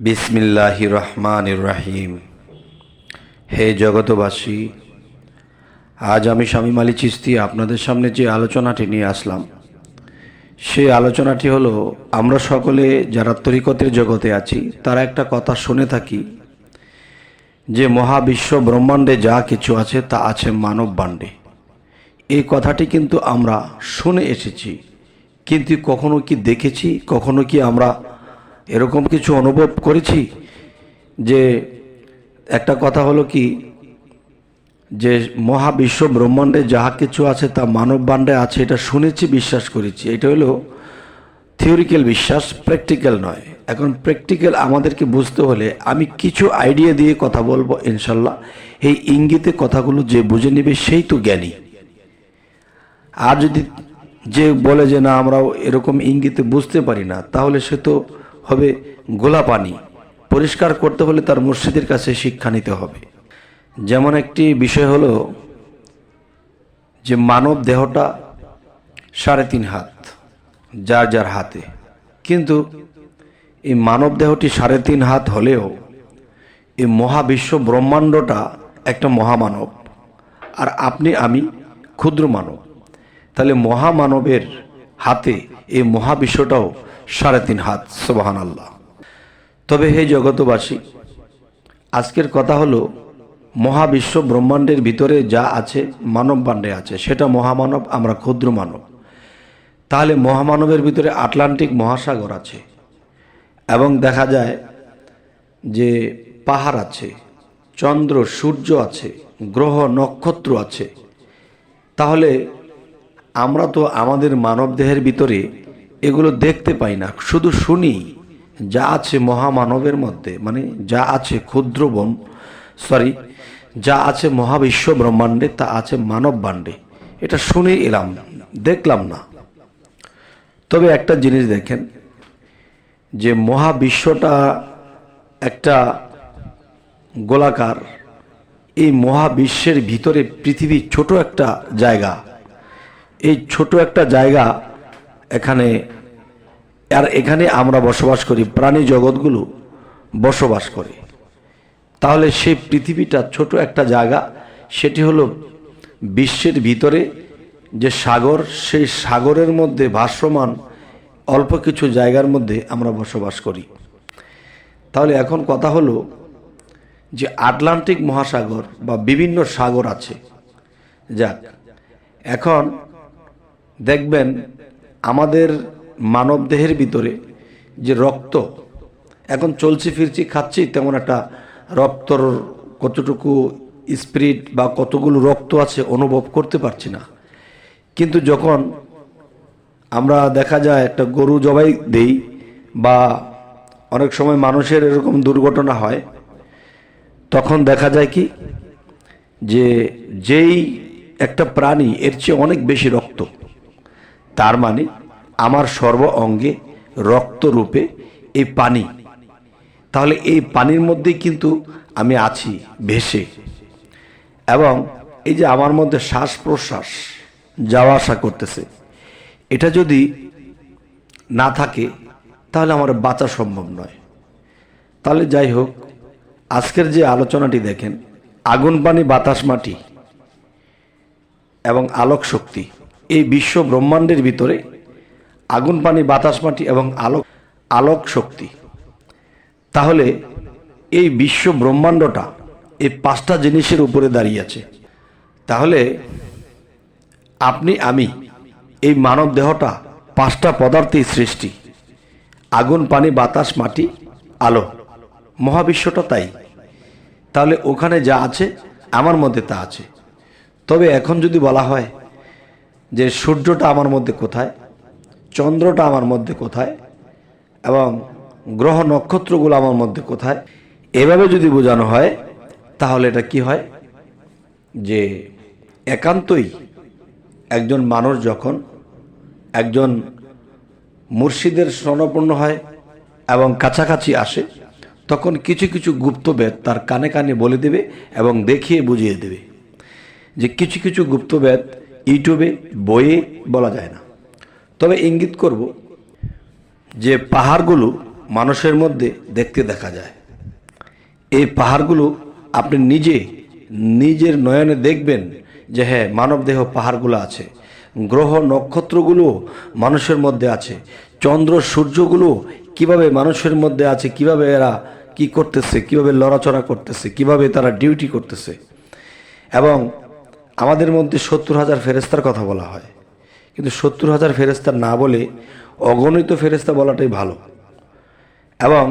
বিসমিল্লাহির রহমানির রহিম। হে জগতবাসী, আজ আমি শামীম আলী চিশতি আপনাদের সামনে যে আলোচনাটি নিয়ে আসলাম, সেই আলোচনাটি হলো, আমরা সকলে যারা তরিকতের জগতে আছি তারা একটা কথা শুনে থাকি যে মহাবিশ্ব ব্রহ্মাণ্ডে যা কিছু আছে তা আছে মানব বাণ্ডে। এই কথাটি কিন্তু আমরা শুনে এসেছি, কিন্তু কখনো কি দেখেছি, কখনো কি আমরা এরকম কিছু অনুভব করেছি? যে একটা কথা হলো কি, যে মহাবিশ্ব ব্রহ্মাণ্ডে যাহা কিছু আছে তা মানব বাণ্ডে আছে, এটা শুনেছি, বিশ্বাস করেছি। এটা হলো থিওরিক্যাল বিশ্বাস, প্র্যাকটিক্যাল নয়। এখন প্র্যাকটিক্যাল আমাদেরকে বুঝতে হলে আমি কিছু আইডিয়া দিয়ে কথা বলবো ইনশাল্লাহ। এই ইঙ্গিতে কথাগুলো যে বুঝে নেবে সেই তো জ্ঞানী। আর যদি যে বলে যে না আমরাও এরকম ইঙ্গিতে বুঝতে পারি না, তাহলে সে তো হবে গোলা পানি। পরিষ্কার করতে হলে তার মুর্শিদের কাছে শিক্ষা নিতে হবে। যেমন একটি বিষয় হলো যে মানব দেহটা 3.5 হাত যার যার হাতে, কিন্তু এই মানব দেহটি 3.5 হাত হলেও এই মহাবিশ্ব ব্রহ্মাণ্ডটা একটা মহামানব, আর আপনি আমি ক্ষুদ্র মানব। তাহলে মহামানবের হাতে এই মহাবিশ্বটাও 3.5 হাত। সুবহানাল্লাহ। তবে হে জগতবাসী, আজকের কথা হলো মহাবিশ্ব ব্রহ্মাণ্ডের ভিতরে যা আছে মানব বাণ্ডে আছে, সেটা মহামানব, আমরা ক্ষুদ্র মানব। তাহলে মহামানবের ভিতরে আটলান্টিক মহাসাগর আছে, এবং দেখা যায় যে পাহাড় আছে, চন্দ্র সূর্য আছে, গ্রহ নক্ষত্র আছে। তাহলে আমরা তো আমাদের মানব দেহের ভিতরে এগুলো দেখতে পাই না, শুধু শুনি। যা আছে মহামানবের মধ্যে, মানে যা আছে যা আছে মহাবিশ্ব ব্রহ্মাণ্ডে তা আছে মানব বাণ্ডে, এটা শুনে এলাম, দেখলাম না। তবে একটা জিনিস দেখেন, যে মহাবিশ্বটা একটা গোলাকার। এই মহাবিশ্বের ভিতরে পৃথিবী ছোট একটা জায়গা। এই ছোট একটা জায়গা, এখানে আমরা বসবাস করি, প্রাণী জগৎগুলো বসবাস করে। তাহলে সেই পৃথিবীটা ছোট একটা জায়গা, সেটি হলো বিশ্বের ভিতরে যে সাগর, সেই সাগরের মধ্যে ভাসমান অল্প কিছু জায়গার মধ্যে আমরা বসবাস করি। তাহলে এখন কথা হলো যে আটলান্টিক মহাসাগর বা বিভিন্ন সাগর আছে। যাক, এখন দেখবেন আমাদের মানব দেহের ভিতরে যে রক্ত, এখন চলছি ফিরছি খাচ্ছি, তেমন একটা রক্তর কতটুকু স্পিরিট বা কতগুলো রক্ত আছে অনুভব করতে পারছি না। কিন্তু যখন আমরা দেখা যায় একটা গরু জবাই দেই, বা অনেক সময় মানুষের এরকম দুর্ঘটনা হয়, তখন দেখা যায় কি, যে যেই একটা প্রাণী এর চেয়ে অনেক বেশি রক্ত, তার মানে আমার সর্ব অঙ্গে রক্ত রূপে এই পানি। তাহলে এই পানির মধ্যেই কিন্তু আমি আছি ভেসে, এবং এই যে আমার মধ্যে শ্বাস প্রশ্বাস যাওয়া আসা করতেছে, এটা যদি না থাকে তাহলে আমার বাঁচা সম্ভব নয়। তাহলে যাই হোক, আজকের যে আলোচনাটি দেখেন, আগুন পানি বাতাস মাটি এবং আলোক শক্তি, এই বিশ্ব ব্রহ্মাণ্ডের ভিতরে আগুন পানি বাতাস মাটি এবং আলোক শক্তি। তাহলে এই বিশ্ব ব্রহ্মাণ্ডটা এই 5টা জিনিসের উপরে দাঁড়িয়ে আছে। তাহলে আপনি আমি এই মানব দেহটা 5টা পদার্থের সৃষ্টি, আগুন পানি বাতাস মাটি আলো, মহাবিশ্বটা তাই। তাহলে ওখানে যা আছে আমার মধ্যে তা আছে। তবে এখন যদি বলা হয় যে সূর্যটা আমার মধ্যে কোথায়, চন্দ্রটা আমার মধ্যে কোথায়, এবং গ্রহ নক্ষত্রগুলো আমার মধ্যে কোথায়, এভাবে যদি বোঝানো হয়, তাহলে এটা কি হয়, যে একান্তই একজন মানুষ যখন একজন মুর্শিদের শরণাপন্ন হয় এবং কাছাকাছি আসে, তখন কিছু কিছু গুপ্তবেদ তার কানে কানে বলে দেবে এবং দেখিয়ে বুঝিয়ে দেবে। যে কিছু কিছু গুপ্তবেদ ইউটিউবে বইয়ে বলা যায় না। তবে ইঙ্গিত করব যে পাহাড়গুলো মানুষের মধ্যে দেখতে দেখা যায়। এই পাহাড়গুলো আপনি নিজের নয়নে দেখবেন যে হ্যাঁ, মানবদেহ পাহাড়গুলো আছে। গ্রহ নক্ষত্রগুলো মানুষের মধ্যে আছে। চন্দ্র সূর্যগুলো কিভাবে মানুষের মধ্যে আছে, কিভাবে এরা কি করতেছে, কিভাবে লড়াচড়া করতেছে, কিভাবে তারা ডিউটি করতেছে। এবং আমাদের মধ্যে 70,000 ফেরেস্তার কথা বলা হয়, কিন্তু 70,000 ফেরেস্তা না বলে অগণিত ফেরেস্তা বলাটাই ভালো। এবং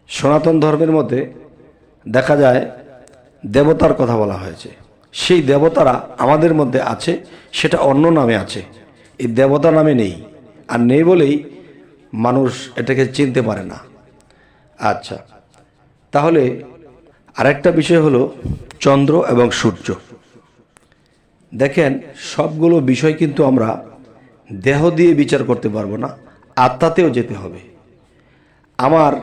সনাতন ধর্মের মধ্যে দেখা যায় দেবতার কথা বলা হয়েছে। সেই দেবতারা আমাদের মধ্যে আছে, সেটা অন্য নামে আছে, এই দেবতা নামে নেই। আর নেই বলেই মানুষ এটাকে চিনতে পারে না। আচ্ছা, তাহলে আরেকটা বিষয় হলো চন্দ্র এবং সূর্য। দেখেন, সবগুলো বিষয় কিন্তু আমরা দেহ দিয়ে বিচার করতে পারবো না, আত্মাতেও যেতে হবে। আমার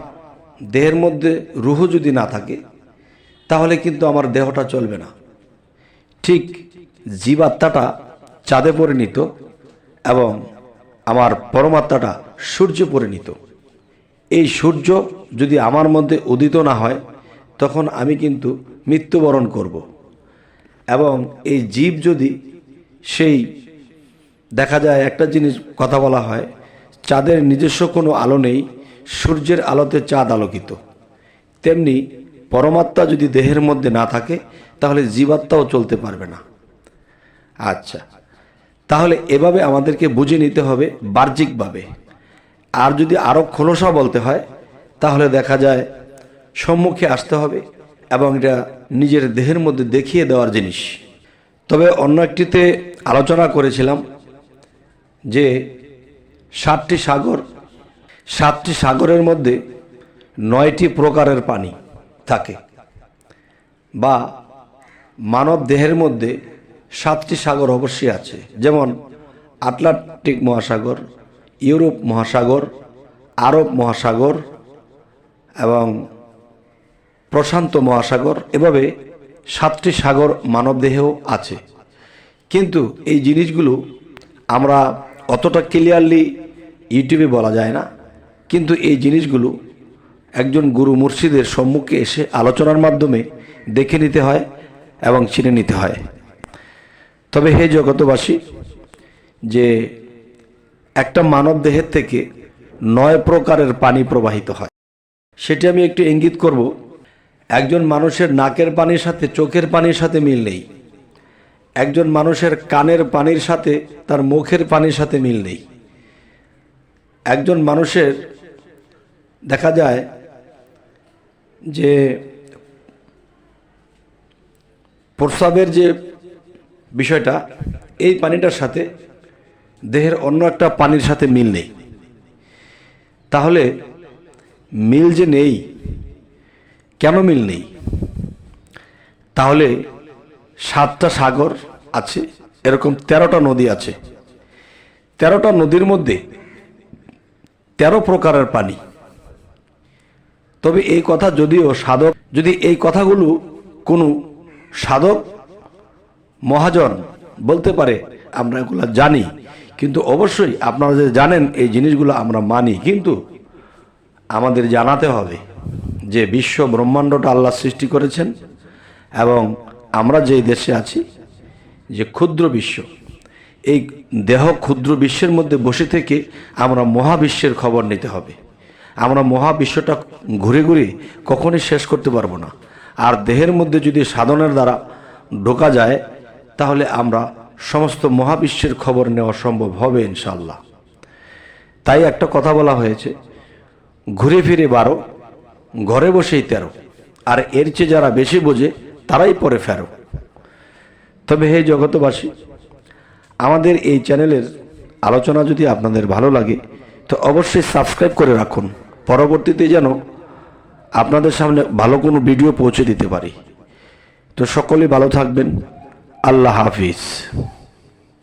দেহের মধ্যে রুহ যদি না থাকে তাহলে কিন্তু আমার দেহটা চলবে না। ঠিক জীবাত্মাটা চাঁদে পরিণত এবং আমার পরমাত্মাটা সূর্যে পরিণত। এই সূর্য যদি আমার মধ্যে উদিত না হয় তখন আমি কিন্তু মৃত্যুবরণ করব। এবং এই জীব যদি সেই দেখা যায় একটা জিনিস কথা বলা হয়, চাঁদের নিজস্ব কোনো আলো নেই, সূর্যের আলোতে চাঁদ আলোকিত। তেমনি পরমাত্মা যদি দেহের মধ্যে না থাকে তাহলে জীবাত্মাও চলতে পারবে না। আচ্ছা, তাহলে এভাবে আমাদেরকে বুঝে নিতে হবে বাহ্যিকভাবে। আর যদি আরও খোলসা বলতে হয় তাহলে দেখা যায় সম্মুখে আসতে হবে এবং এটা নিজের দেহের মধ্যে দেখিয়ে দেওয়ার জিনিস। তবে অন্য একটিতে আলোচনা করেছিলাম যে 7টি সাগরের মধ্যে 9টি প্রকারের পানি থাকে, বা মানব দেহের মধ্যে 7টি সাগর অবশ্যই আছে। যেমন আটলান্টিক মহাসাগর, ইউরোপ মহাসাগর, আরব মহাসাগর এবং প্রশান্ত মহাসাগর, এভাবে 7টি সাগর মানবদেহেও আছে। কিন্তু এই জিনিসগুলো আমরা অতটা ক্লিয়ারলি ইউটিউবে বলা যায় না, কিন্তু এই জিনিসগুলো একজন গুরু মুর্শিদের সম্মুখে এসে আলোচনার মাধ্যমে দেখে নিতে হয় এবং চিনে নিতে হয়। তবে হে জগতবাসী, যে একটা মানব দেহের থেকে 9 প্রকারের পানি প্রবাহিত হয়, সেটি আমি একটু ইঙ্গিত করব। একজন মানুষের নাকের পানির সাথে চোখের পানির সাথে মিল নেই। একজন মানুষের কানের পানির সাথে তার মুখের পানির সাথে মিল নেই। একজন মানুষের দেখা যায় যে প্রস্রাবের যে বিষয়টা, এই পানিটার সাথে দেহের অন্য একটা পানির সাথে মিল নেই। তাহলে মিল যে নেই, কেন মিল নেই? তাহলে 7টা সাগর আছে, এরকম 13টা নদী আছে। 13টা নদীর মধ্যে 13 প্রকারের পানি। তবে এই কথা যদিও সাধক, যদি এই কথাগুলো কোনো সাধক মহাজন বলতে পারে, আমরা এগুলো জানি, কিন্তু অবশ্যই আপনারা যে জানেন এই জিনিসগুলো আমরা মানি, কিন্তু আমাদের জানাতে হবে যে বিশ্ব ব্রহ্মাণ্ডটা আল্লাহ সৃষ্টি করেছেন এবং আমরা যেই দেশে আছি, যে ক্ষুদ্র বিশ্ব, এই দেহ ক্ষুদ্র বিশ্বের মধ্যে বসে থেকে আমরা মহাবিশ্বের খবর নিতে হবে। আমরা মহাবিশ্বটা ঘুরে ঘুরে কখনই শেষ করতে পারবো না। আর দেহের মধ্যে যদি সাধনের দ্বারা ঢোকা যায় তাহলে আমরা সমস্ত মহাবিশ্বের খবর নেওয়া সম্ভব হবে ইনশাআল্লাহ। তাই একটা কথা বলা হয়েছে, ঘুরে ফিরে 12, ঘরে বসেই 13, আর এর চেয়ে যারা বেশি বোঝে তারাই পরে ফেরো। তবে হে জগতবাসী, আমাদের এই চ্যানেলের আলোচনা যদি আপনাদের ভালো লাগে তো অবশ্যই সাবস্ক্রাইব করে রাখুন, পরবর্তীতে যেন আপনাদের সামনে ভালো কোনো ভিডিও পৌঁছে দিতে পারি। তো সকলেই ভালো থাকবেন। আল্লাহ হাফিজ।